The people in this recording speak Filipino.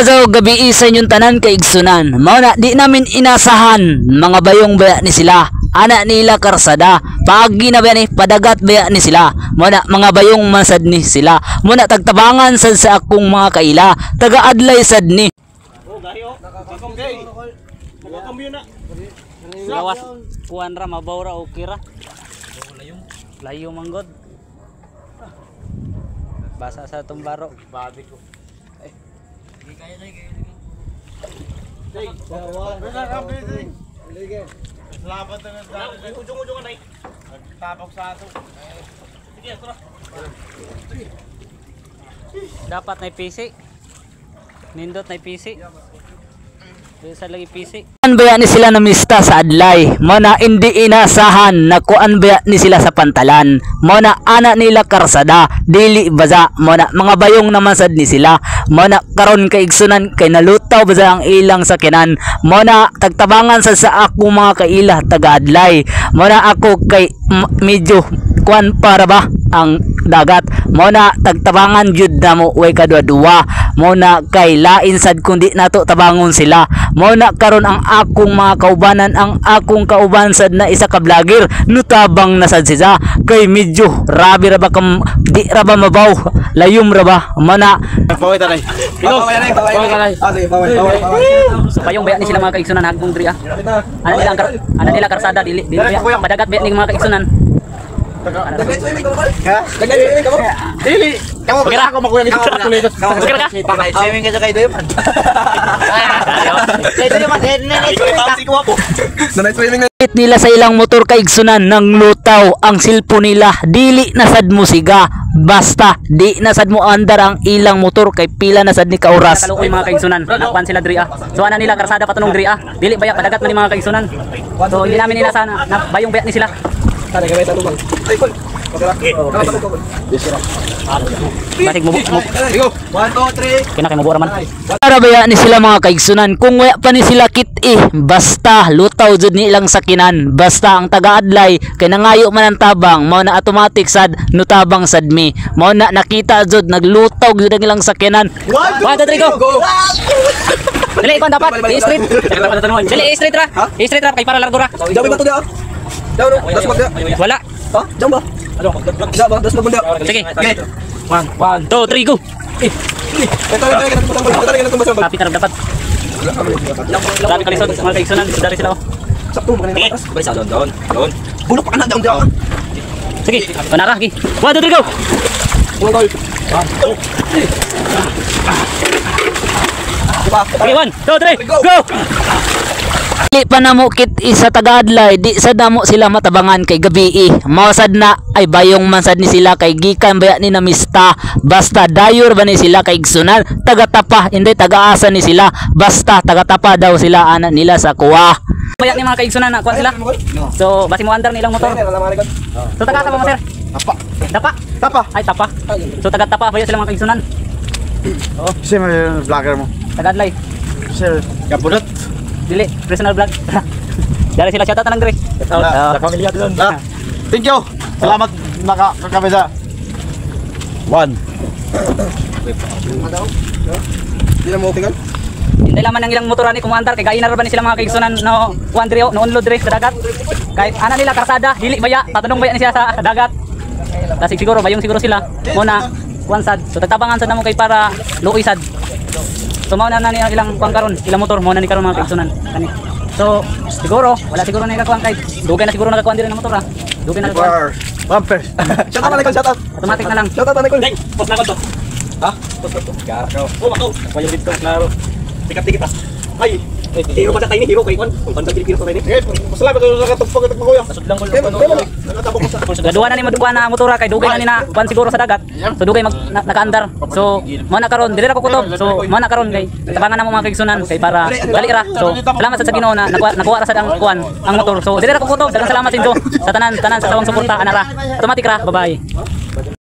So gabi sa inyong tanan kay igsunan. Mao na di namin inasahan mga bayong baya ni sila. Ana nila karsada. Paagi na ba ni padagat baya ni sila. Mao na mga bayong masad ni sila. Mao na tagtabangan sad sa akong mga kaila. Taga-adlay sad ni. Oh gayo. Okay. Nakakambyo na. Gawas kuan ra mabaw ra okay ra. Layo manggod. Basa sa tumbaro. Babi ko. Kaya. Salamat na nga. Ujung-ujungan na. Nagtapok sa ato. Sige, tara. Dapat na PC. Nindot na PC. Bisa lagi PC. Kuan baya ni sila na mista sa adlay. Mo na hindi inasahan na kuan baya ni sila sa pantalan. Mo na ana nila karsada, dili baza. Mo na mga bayong naman sad ni sila. Mo na karon kay igsunan kay nalutaw baza ang ilang sakinan. Mo na tagtabangan sa ako mga kaila taga adlay. Mo na ako kay medyo kuan para ba ang dagat. Mo na tagtabangan jud na mo way kadua-dua. Mo na kay lain sad kundi nato tabangon sila. Mo na karon ang akong mga kaubanan, ang akong kauban sad na isa ka vlogger nutabang na sad siya kay medyo rabi ra ba kam di ra ba mabaw layom ra ba. Mo na Paway tanay. Paway tanay. payong baya ni sila mga kaigsunan hagmong diri ah. Ana nila karsada dili padagat baya ning mga kaigsunan. Dili. Kamu kira ako makuya ni Dr. Kulitos. Kira ka? Swimming ka sa kay Doyo man. Kay Doyo man, It nila sa ilang motor kaigsunan nang lutaw ang silpo nila dili nasad mo siga basta di nasad mo andar ang ilang motor kay pila nasad ni kauras. Kaluoy mga kaigsunan nakuan sila diri ah. So ana nila karsada patunong diri ah. Dili baya padagat man ni mga kaigsunan. So hindi namin nila sana na bayong baya ni sila. Tara gamay ta lubang. Ay kol. Batik mo. 1 2 3. Kina kay mabura man. Para baya ni sila mga kaigsunan kung wala pa ni sila kit basta lutaw jud ni ilang sakinan basta ang taga-adlay kay nangayo man ang tabang mao na automatic sad nutabang sad mi mao na nakita jud naglutaw jud ang ilang sakinan. 1 2 3 go. Dili kon dapat i-straight. Dili i-straight ra. I-straight ra kay para largo ra. Daw ba to dia? Daw no, das magda. Wala. Ha? Daw ba? Ano? Daw ba? Das magda. Sige. Okay. 1 2 3 go. Ito Tapi tarap dapat. Grabe kalisod mga kaigsunan dari sila. sakto mo kanina atas. Balik sa doon. Bulok pa ka na doon. Sige, panara gi. 1 2 3 go. Bulok. Okay, 1 2 3 go. Dili pa na mo kit isa taga-adlay di sad namo sila matabangan kay gabi mao sad na ay bayong man sad ni sila kay gikan baya ni namista basta dayor ba ni sila kay igsunan taga-tapa hindi taga-asa ni sila basta taga-tapa daw sila ana nila sa kuwa baya ni mga kaigsunan na kuan sila so basi mo andar nilang motor so taga-tapa mo sir tapa ay tapa so taga-tapa baya sila mga kaigsunan Oh, siya may vlogger mo. taga-adlay Sir, kapudot. dili personal vlog dari sila shoutout nang dire Sa pamilya doon. Thank you. Salamat nakakabisa. 1. Di na mo okay kan? hindi laman ang ilang motoran ni kumandar kay gainar ba ni sila mga kaigsunan no kuan dire no unload dire sa dagat kahit ana nila karsada dili baya patunong baya ni sila sa dagat kasi siguro bayong siguro sila muna kuan sad so tagtabangan sad namo kay para luoy sad so mao na ni ilang kuan karon ilang motor mao na ni karon mga kaigsunan kani so siguro wala siguro na nakakuan kay dugay na siguro nakakuan dire ng motor ha dugay na nakakuan Bumpers. Shout out Nicole, shout out. automatic na lang Shout out Nicole. Post na ko to. Ha? Garo. Oh, makaw. Kayo dito klaro. Tikap-tikip pa. Ay, hero pa sa tayo ni hero kay kon. Kung pantang Pilipino pa rin. Okay, masalamat ko sa katupag at makuya. Pasud lang ko. Nakatabok ko sa. gaduha na ni maduwa na motora kay dugay na ni na kuan siguro sa dagat so dugay nakaandar so mao na karon dili ra ko kutob so mao na karon kay tabangan na mo mga kaigsunan kay para bali ra so salamat sa Ginoo na nakuha ra sad ang kuan ang motor so dili ra ko kutob daghang salamat sinto sa tanan sa tawang suporta ana ra automatic ra bye bye